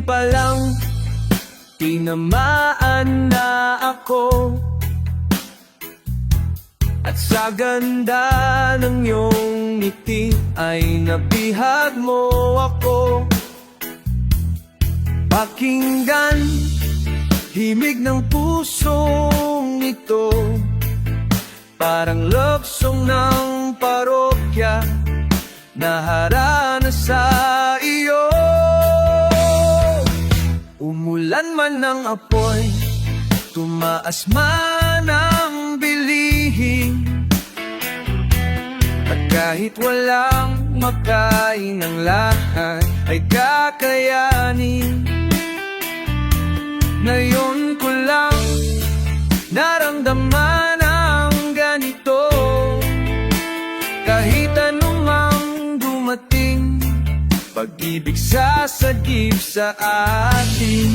tingin pa lang, tinamaan na ako. At sa ganda ng iyong ngiti ay nabihag mo ako. Pakinggan, himig ng pusong ito, parang love song ng parokya na harana sa iyo. Umulan man ng apoy, tumaas man ang bilihin, at kahit walang makain ang lahat ay kakayanin. Ngayon ko lang naramdaman ang ganito, kahit anumang dumating, pag-ibig sasagip sa atin.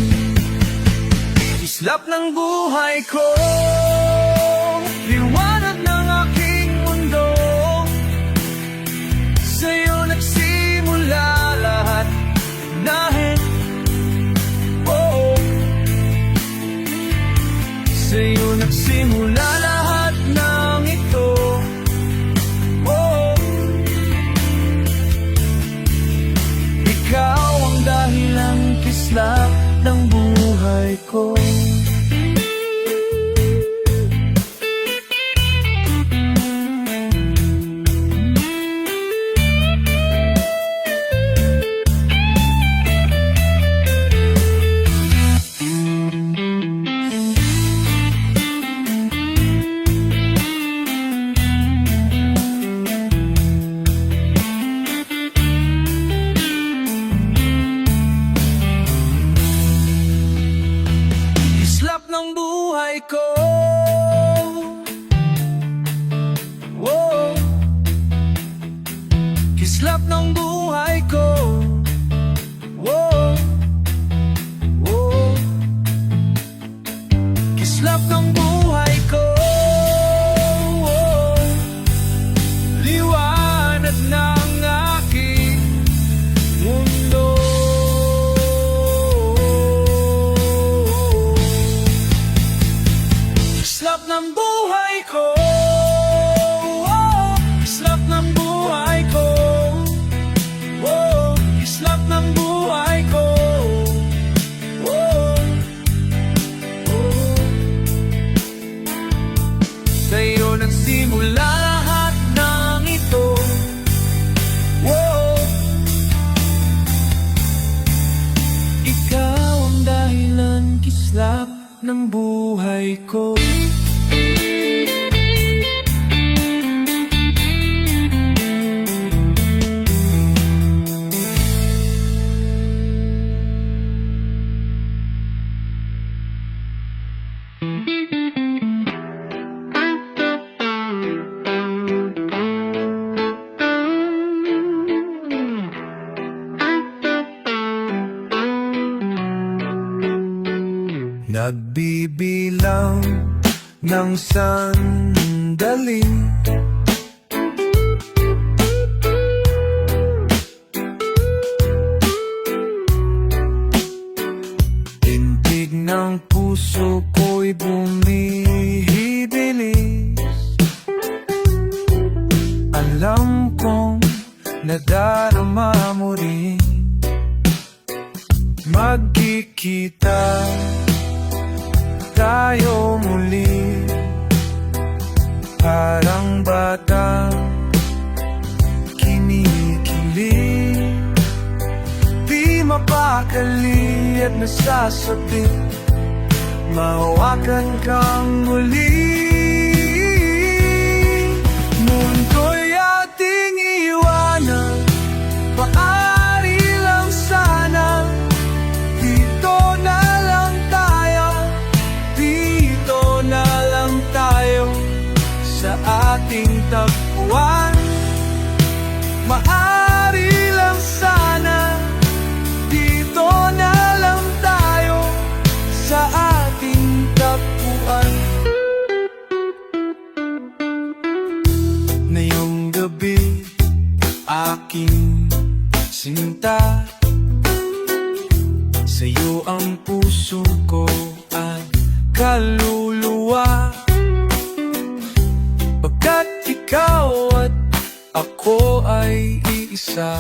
Islap ng buhay ko, liwanag ng aking mundo, sa'yo nagsimula lahat, dahil sa'yo nagsimula lahat ng ito. Ikaw ang dahilang kislap ng buhay ko. Ng buhay ko, kislap ng buhay ko, kislap ng buhay ko, liwanag ng aking mundo. Kislap ng buhay ko, kislap ng buhay ko, kislap ng buhay ko, sa'yo nagsimula lahat ng ito. Ikaw ang dahilan, kislap ng buhay ko. Nagbibilang ng sandali, tintig ng puso ko'y bumihibilis. Alam kong nadarama mo rin, magkikita tayo muli, parang batang kinikilig, di mapakali at nasasabit, mahawakan kang muli. Mundo'y ating iwanan, paari lang sana, dito na lang tayo, dito na lang tayo sa ating tagpuan. Maaari lang sana, dito na lang tayo sa ating tagpuan. Ngayong gabi, aking sinta, Sa'yo ang puso ko at kaluluwa, pagkat ikaw at ako ay iisa.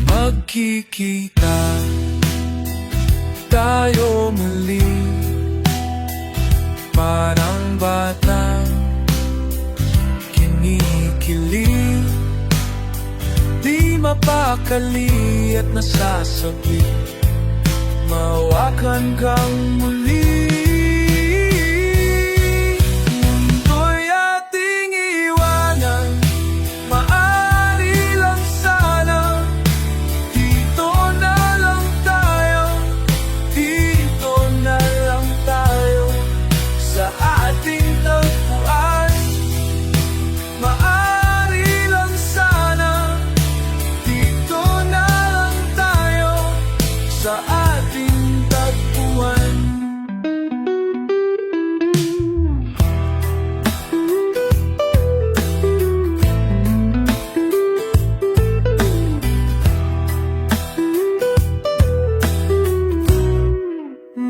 Magkikita tayo muli, parang batang kinikilig, di mapakali at nasasabi, mawakan kang muli. Mundo'y ating iwanan, maaari lang sana, dito na lang tayo, dito na lang tayo, sa ating tagpuan. Maaari lang sana, dito na lang tayo, sa ating tagpuan.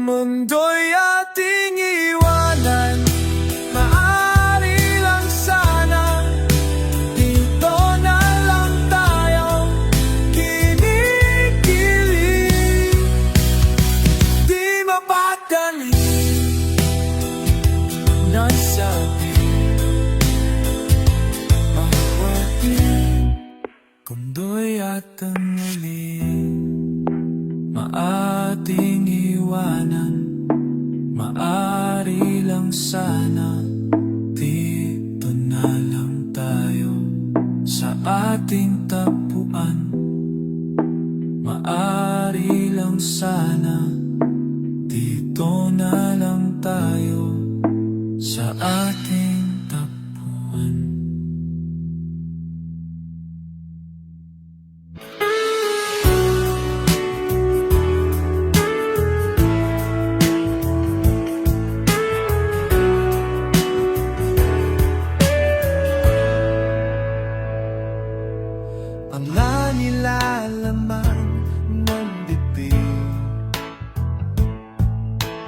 Mundo'y ating iwanan, maaari lang sana, dito na lang tayo, kinikilig, di mapakali, nasabi, mawatin. Mundo'y ating ulit, maating iwanan, maari lang sana, dito na lang tayo, sa ating tapuan. Maari lang sana, dito na lang tayo, sa ating tapuan. Mga nilalaman ng bibig,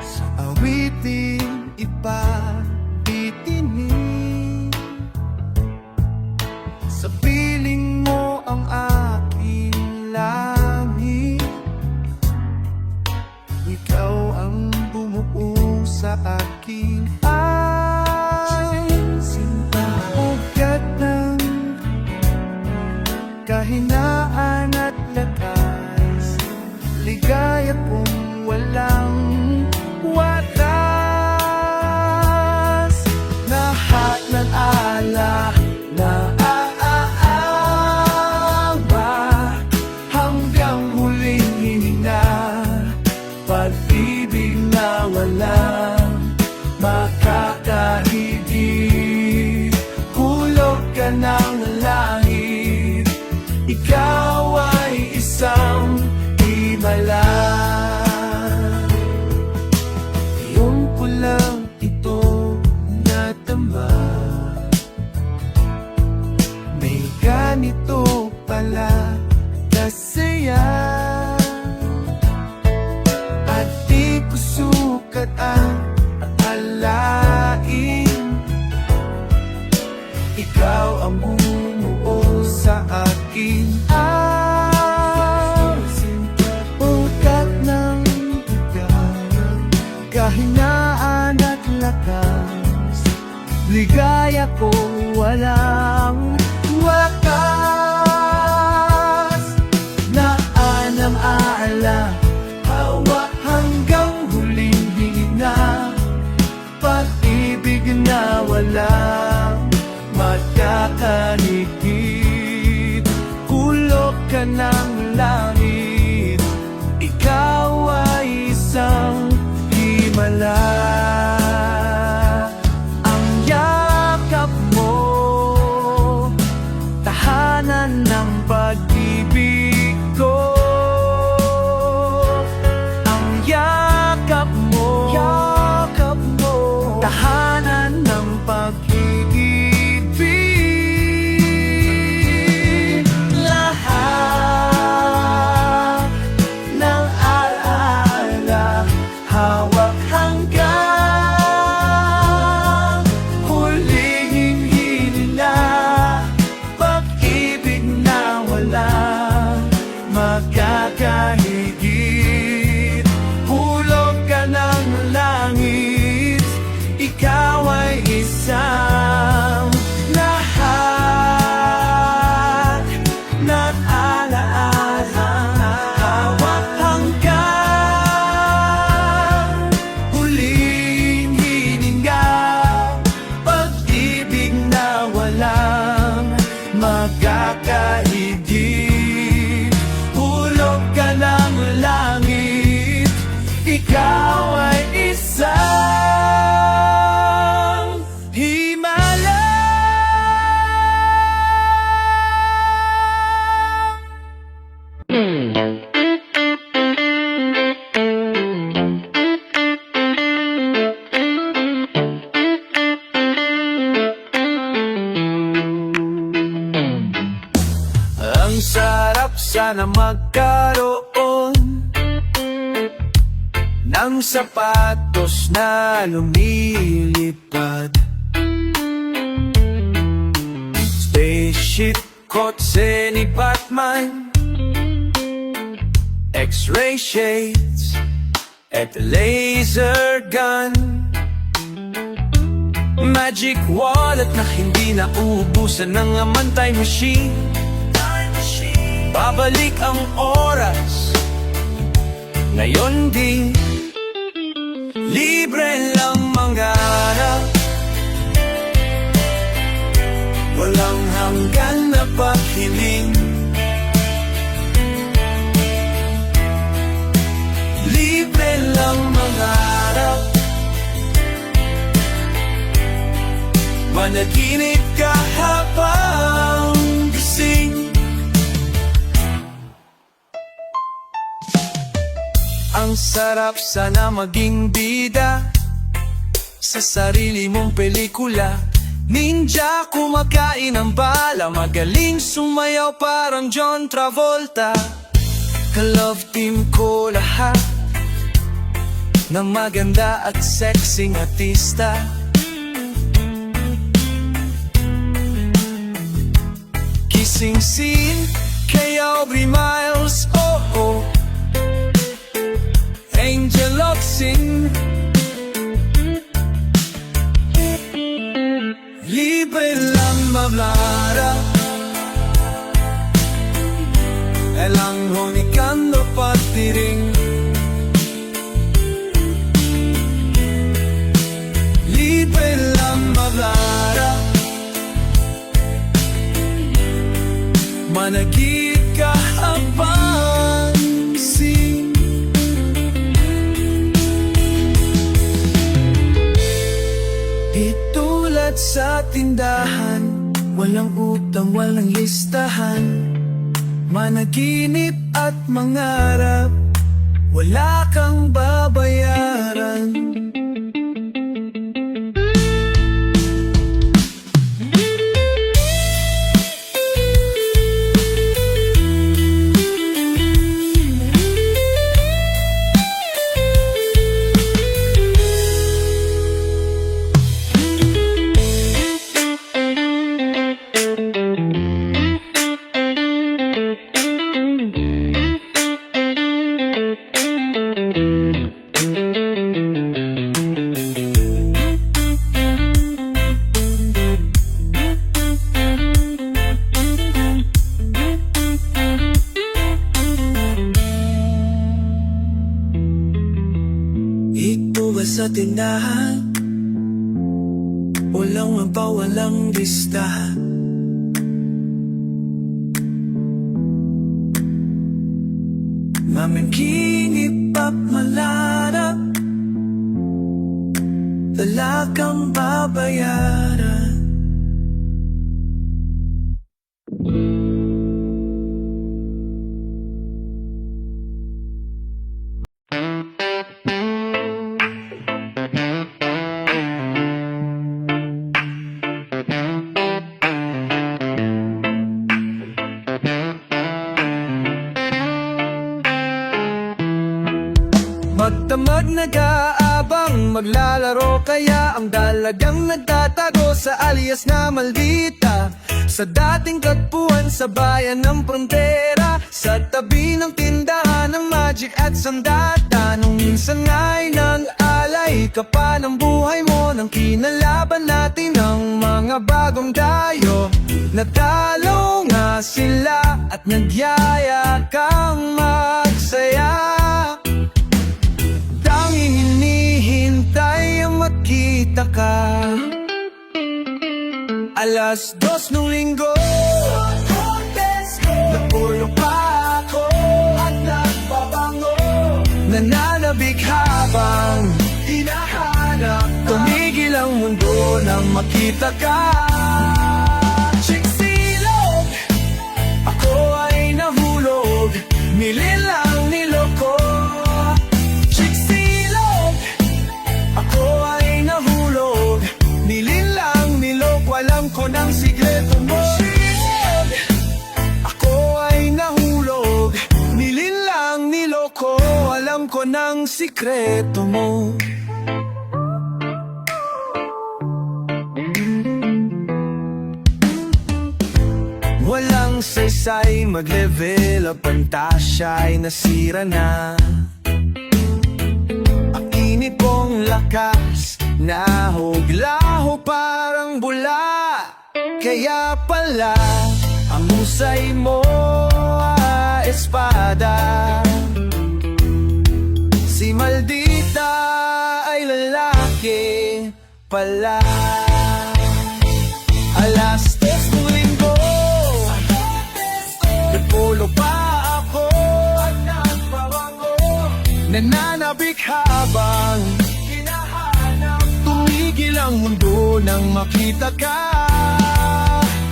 sa awiting ipabitinig, sa piling mo ang aking langit. Ikaw ang bumuo sa aking sinta, ugat ng kahinaan at lakas, ligaya kong walang watas. Lahat ng ala na aawa, hanggang huling hininga, pag-ibig na walang makakahigit. Hulog ka ng langit, ikaw ay isang himala. Iyong pulang ito natama, may ganito pala kasaya, at di ko sukat ang akalain, ikaw ang bumuo sa akin. Ugat ng bigat, kahinaan at lakas, ligaya ko walang wakas. Naanam-aala, hawa hanggang huling hininga, pag-ibig na walang magkakaligid. Kulog ka ng langit, ikaw ay isang himala. Ang yakap mo, tahanan ng pag-ibig ko. Ang yakap mo, tahanan ng pag-ibig. sana magkaroon ng sapatos na lumilipad. Spaceship, kotse ni Batman, X-ray shades at laser gun, magic wallet na hindi na uubusan ng time machine. Babalik ang oras, ngayon di libre lang mangarap, walang hanggan na paghiling. Libre lang mangarap, managinip ka habang gising. Ang sarap sana maging bida sa sarili mong pelikula. Ninja kumakain ng bala, magaling sumayaw parang John Travolta. Ka-love team ko lahat ng maganda at sexing artista. Kissing scene kay Aubrey Miles, oh oh. Angel love scene, libre lang mablara, elang honikando patiring. Libre lang mablara, managit ka habang gising. Di tulad sa tindahan, walang utang, walang listahan. Managinip at mangarap, wala kang babayaran. Ito ba sa tindahan? Walang mabawalang listahan. Mamaginip at malarap, wala kang babayaran. Magdamag nag-aabang, maglalaro kaya ang dalagang nagtatago sa alias na maldita. Sa dating tagpuan sa bayan ng frontera, sa tabi ng tindahan ng magic at sandata. Nung minsan nga'y nang-alay ka pa ng buhay mo, nang kinalaban natin ang mga bagong dayo. Natalo nga sila at nagyaya kang magsaya. Tanging hinihintay ang makita ka. Alas 2 nung linggo, napulong pa ako at nagbabango. Nananabik habang hinahanap, tumigil ang mundo nang makita ka. Chiksilog, ako ay nahulog, nililang niloko. Alam ko ng sikreto mo. Ako ay nahulog, ng sikreto mo. Walang saysay, mag-level up, ang tasya'y nasira na. Ang init kong lakas, nahog-laho parang bula. Kaya pala, ang husay mo espada. Si Maldita ay lalaki pala. Alas 10 ng linggo, nagpulog pa ako at nagpabango. Nananabik habang hinahanap, tumigil ang mundo nang makita ka.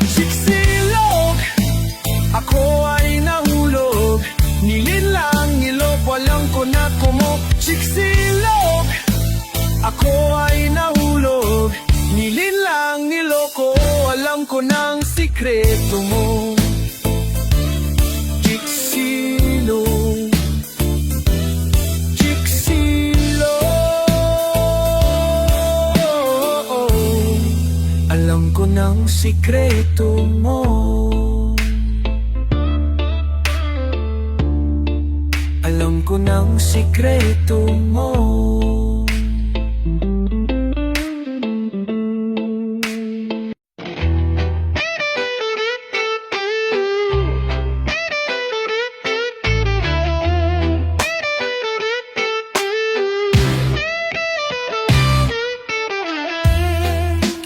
Siksilog, ako ay nahulog. Nilinlang nilop, walang kunat kumo. Siksilog, ako ay nahulog. Nilinlang niloko, alam ko ng sikreto mo. Siksilog, siksilog, alam ko ng sikreto mo. Alam ko ng sikreto mo.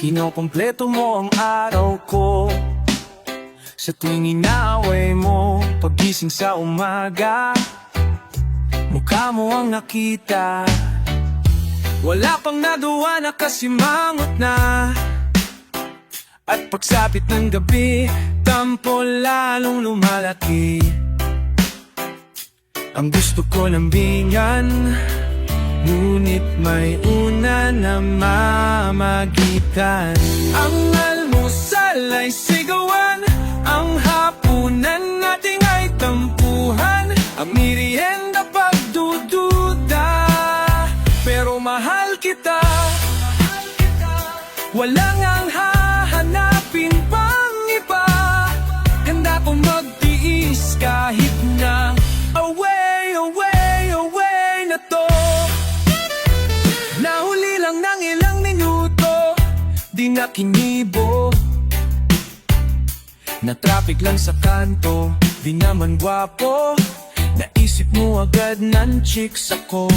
Kinokompleto mo ang araw ko sa tuwing inaaway mo. Pagising sa umaga, mukha mo ang nakita. Wala pang nagawa, nakasimangot na. At pagsapit ng gabi, tampo lalong lumalaki. Ang gusto ko lambingan, ngunit may una na mamagitan. Ang almusal ay sigawan, ang hapunan nating ay tampuhan, ang merienda pagdududa. Pero mahal kita, wala ngang hahanapin pang iba. Handa kong magtiis kahit na away, away, away na to. Nahuli lang ng ilang minuto, di na kinibo. Na traffic lang sa kanto, di naman gwapo. Naisip mo agad ng chicks ako.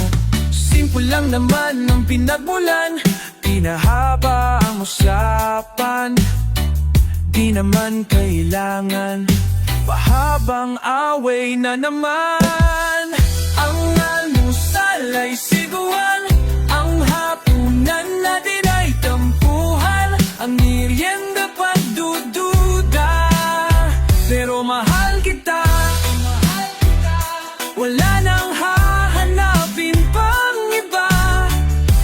Simple lang naman ang pinagmulan, pinahaba ang usapan. Di naman kailangan pahabang away na naman. Ang almusal ay siguan, ang hapunan natin ay tampuhan, ang merienda pagdududa. Pero mahal kita, wala nang hahanapin pang iba.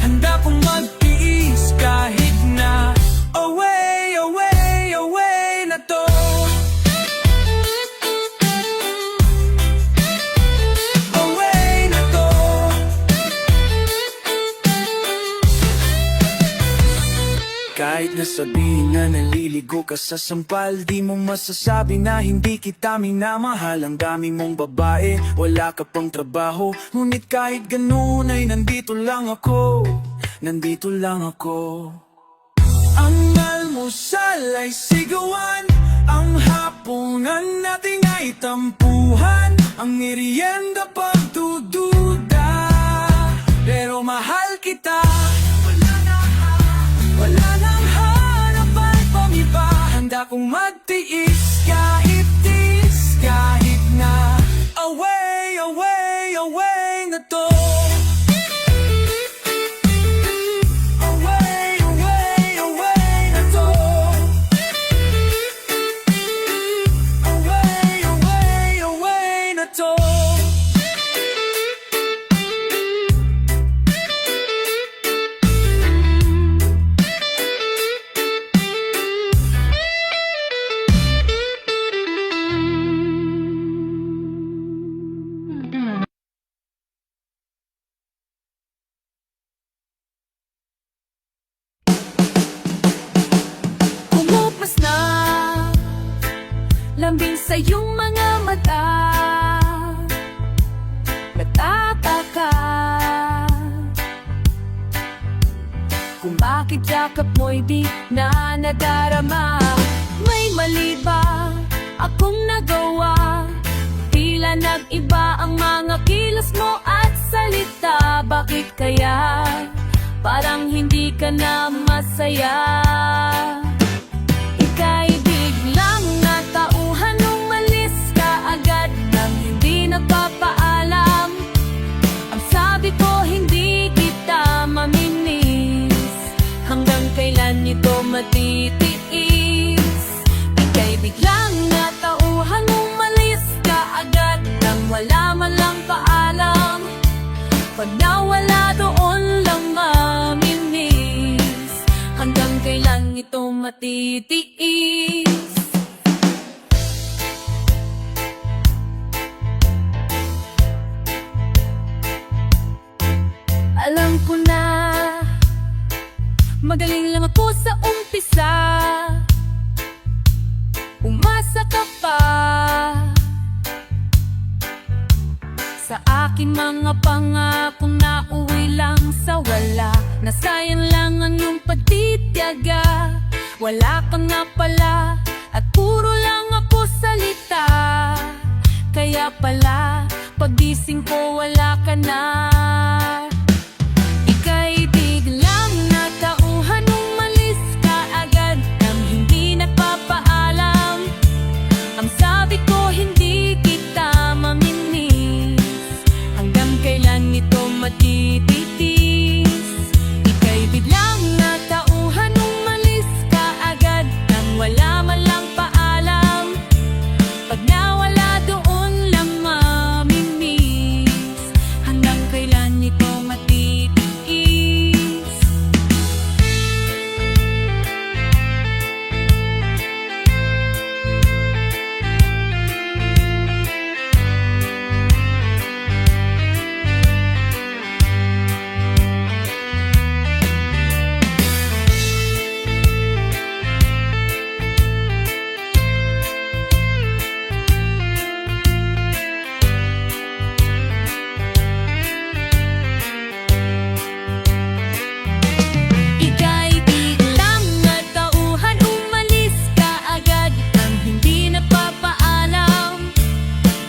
Handa kong magtiis kahit na away, away, away na to. Away na to. Kahit nasabihin na naliligo ka sa sampal, di mo masasabi na hindi kita minamahal. Ang dami mong babae, wala ka pang trabaho, ngunit kahit ganun ay nandito lang ako. Nandito lang ako. Ang almusal ay sigawan, ang hapunan natin ay tampuhan, ang merienda pagdududa. Pero mahal kita, wala nang hanapan pang iba. Handa kong magtiis kahit na away, away, away na to. Away, away, away na to. Away, away, away na to. Lambing sa iyong mga mata, natataka kung bakit yakap mo'y di na nadarama. May mali ba akong nagawa? Tila nag-iba ang mga kilos mo at salita. Bakit kaya parang hindi ka na masaya? Ika'y biglang natauhan, umalis ka agad nang hindi nagpapaalam. Ang sabi ko, hindi kita mamimiss. Hanggang kailan ito matitiis? Ika'y biglang natauhan, umalis ka agad nang wala man lang paalam. Pag nawala doon lang mamimiss. Hanggang kailan ito matitiis? Alam ko na magaling lang ako sa umpisa. Umasa ka pa sa aking mga pangakong nauwi lang sa wala. Nasayang lang ang iyong pagtitiyaga. Wala ka nga pala at puro lang ako salita. Kaya pala pagising ko wala ka na. Ika'y biglang natauhan, umalis ka agad nang hindi nagpapaalam. Ang sabi ko, hindi kita mamimiss. Hanggang kailan ito matitiis? Ika'y biglang natauhan, umalis ka agad nang wala man lang paalam. Pag nawala doon lang mamimiss. Hanggang kailan ito matitiis? Ika'y biglang natauhan, umalis ka agad nang hindi napapaalam.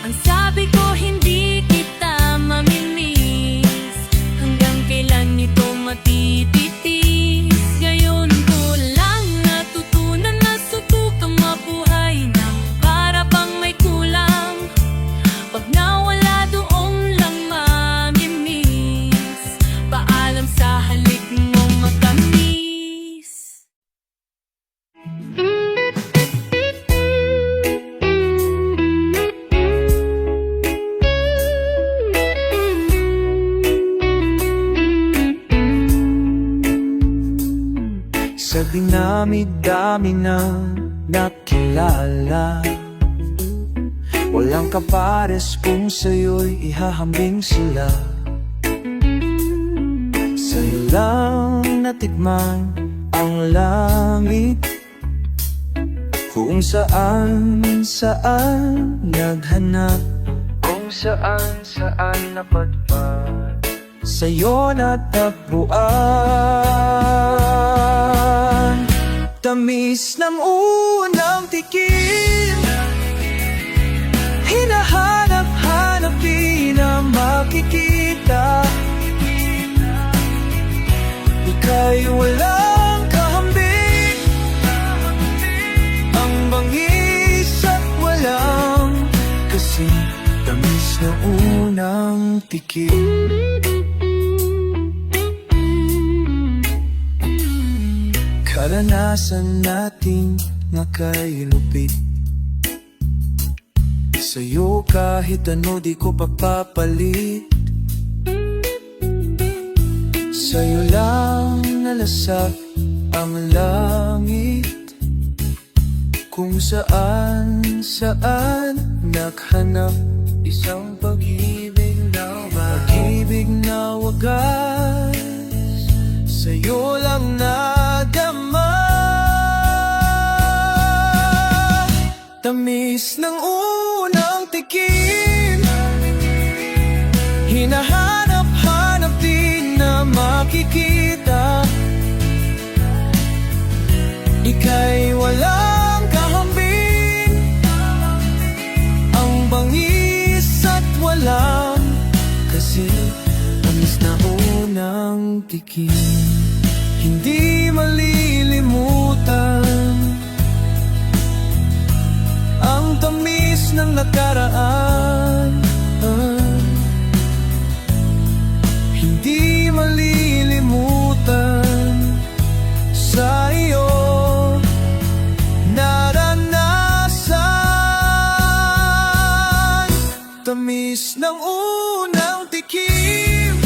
Ang sabi ko, hindi kita mamimiss. Hanggang kailan ito matitiis? Ngayon ko lang natutunan na subukang mabuhay nang para bang may kulang. Pag nawala doon lang mamimiss. Paalam sa halik mong matamis. Sa dinami-dami na nakilala, walang kapares kung sa'yo'y ihahambing sila. Sa'yo lang natikman ang langit, kung saan naghanap, kung saan napadpad, sa'yo natagpuan. Tamis ng unang tikim, hinahanap-hanap di na makikita. Ika'y walang kahambing, ang bangis at walang kasi. Tamis ng unang tikim. Karanasan nating nakailupit. Sa'yo kahit ano di ko papapalit. Sa'yo lang nalasak ang langit, kung saan naghanap isang pag-ibig na pag-ibig na wagas. Sa'yo lang nadama. Tamis Tamis ng unang tikim, hinahanap-hanap din na makikita. Ika'y walang kahambing, ang bangis at walang kasi. Tamis na unang tikim, hindi malilimutan ang tamis ng nakaraan. Hindi malilimutan sa iyo naranasan. Tamis ng unang tikim,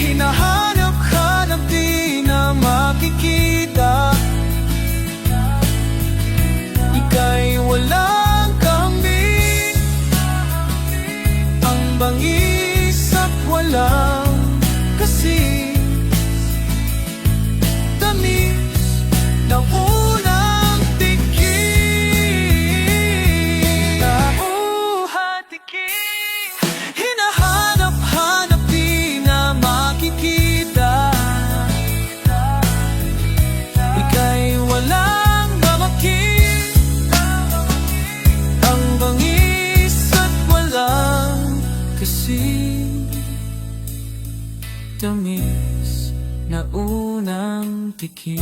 hinahanap-hanap din na makikita. Ika'y walang kahambing, ang bangis at walang kasi. Tamis ng unang tikim, tikim, hinahanap-hanap din na makikita. Ika'y walang gamakin, ang bangis at walang kasi. Tamis na unang tikim.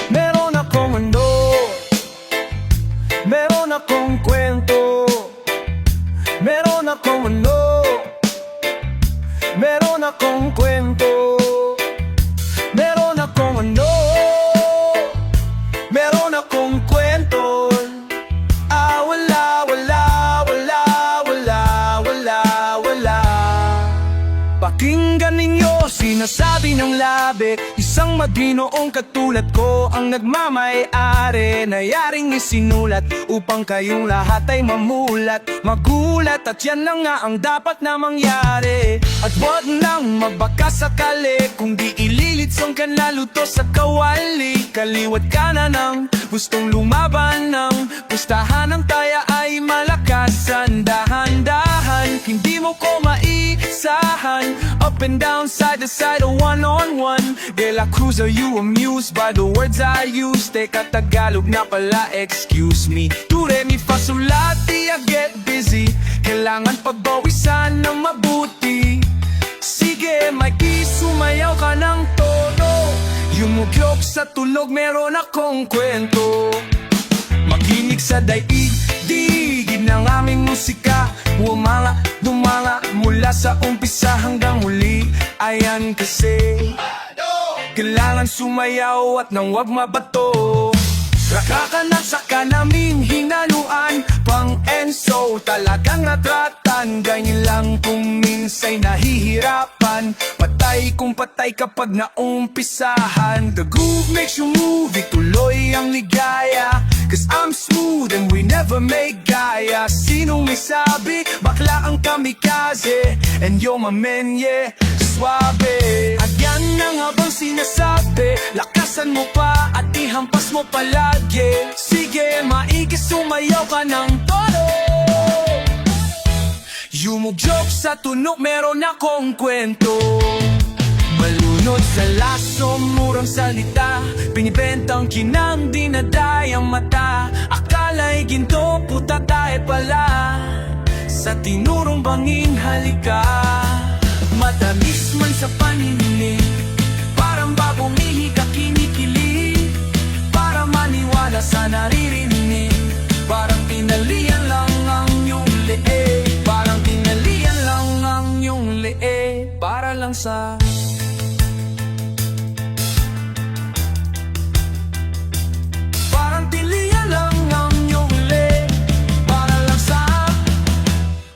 Meron akong mundo, meron akong kwento, meron akong mundo, meron akong kwento, meron akong mundo, meron akong kwento. Wala, wala, wala, wala, wala, wala. Pakinggan ninyo, sinasabi ng labik, isang madinoong katulad ko ang nagmamay-ari na yaring isinulat upang kayong lahat ay mamulat, magulat, at yan na nga ang dapat na mangyari. At wag nang magbaka sakali, kung di ililitsong ka na luto sa kawali. Kaliwat ka na ng gustong lumaban ng pustahan ng taya ay malakasan. Dahan-dahan, hindi mo ko maisahan. Up and down, side to side, a one-on-one. De la Cruz, are you amused by the words I use? Teka, Tagalog na pala, excuse me. Do, re, mi, fa, sol, la, ti, I get busy. Kailangan pagbawisan ng mabuti. Sige, Mikey, sumayaw ka ng tono. Yumugyok sa tulog, meron akong kwento. Makinig sa daigdig ng aming musika. Umanga, dumanga, mula sa umpisa hanggang huli. Ayan kasi kailangan sumayaw at nang wag mabato. Rakakanak sa kanaming hinaluan, pang enso talagang natratan. Ganyan lang kung minsay nahihirapan, patay kung patay kapag naumpisahan. The groove makes you move, ituloy ang ligaya. Cause I'm smooth and we never make gaya. Sinong may sabi, bakla ang kamikaze, and you're my man, yeah, suabe. Agyan na nga bang sinasabi, lakasan mo pa at ihampas mo palagi. Sige, maigi, sumayaw ka ng todo. Yumugyok sa tunog, meron akong kwento. Malunod sa laso, murang salita, binibentang kinang dinadayang mata. Akala'y ginto, puta tayo pala sa tinurong banging halika. Matamis man sa paninig, parang bagong ihi ka kinikilig. Para maniwala sa naririnig, parang tinalian lang ang iyong leeg. Parang tinalian lang ang iyong leeg. Para lang sa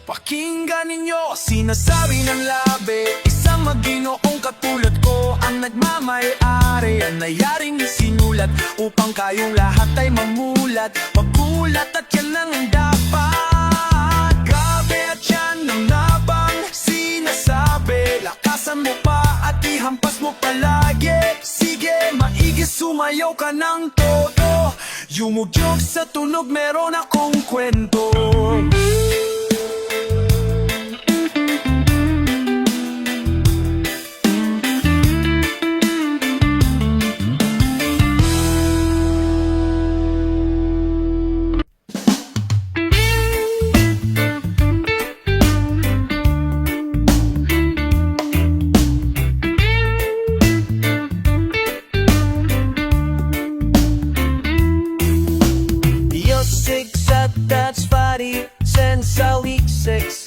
pakinggan ba ninyo? Sinasabi ng labi, isang maginoong katulad ko ang nagmamay-ari. Ang nayaring sinulat upang kayong lahat ay mamulat, magulat at yan ang dapat. Grabe at yan ang nabang sinasabi, lakasan mo pa at ihampas mo palagi. Sige, maigi sumayaw ka ng todo, yumugyog sa tunog, meron akong kwento. That's funny, sensawik sex.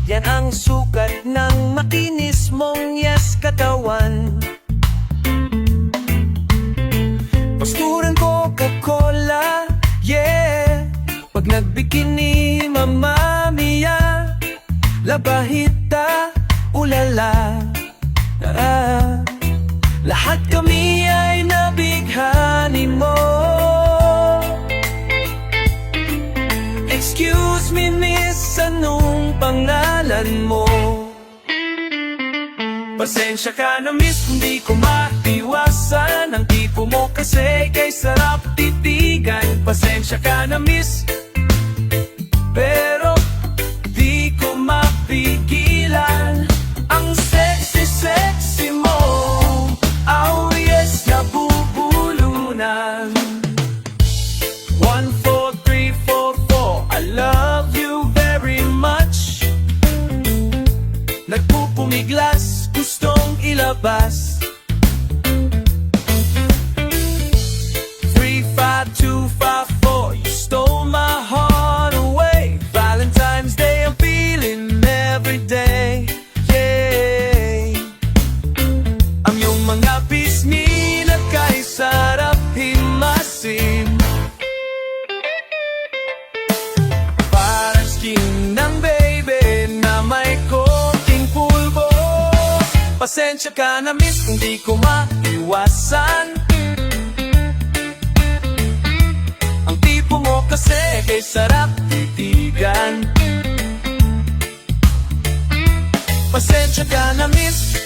Yan ang sukat ng makinis mong yes katawan. Pasturan Coca-Cola, yeah. Pag nagbikini, Mamma Mia, labahita, ulala. Lahat kami ay nabighani mo. Excuse me miss, anong pangalan mo? Pasensya ka na miss, hindi ko maiwasan ang tipo mo kasi kay sarap titigan. Pasensya ka na miss, pero di ko mapigilan ang sexy mo. Oh yes, nabubulunan. 1, 4, 3, 4, 4, I love you very much. Nagpupumiglas, gustong ilabas. 3, 5, 2, 5, 4, you stole my heart away. Valentine's Day, I'm feeling every day, yeah. Ang iyong mga pisngi na kay sarap himasim. Ng baby na may konting pulbo. Pasensya ka na miss, hindi ko maiwasan ang tipo mo kasi kay sarap titigan. Pasensya ka na miss,